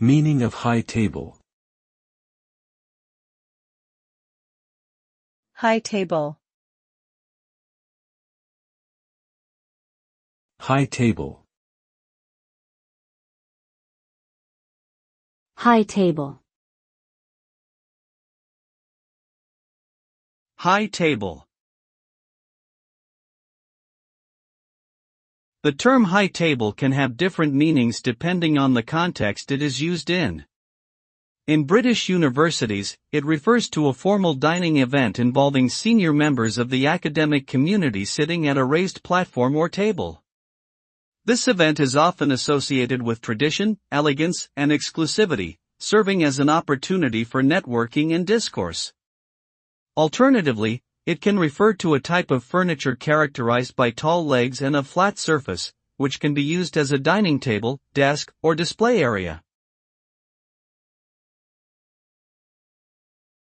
Meaning of high table. High table. High table. High table. High table. The term high table can have different meanings depending on the context it is used in. In British universities, it refers to a formal dining event involving senior members of the academic community sitting at a raised platform or table. This event is often associated with tradition, elegance, and exclusivity, serving as an opportunity for networking and discourse. Alternatively, it can refer to a type of furniture characterized by tall legs and a flat surface, which can be used as a dining table, desk, or display area.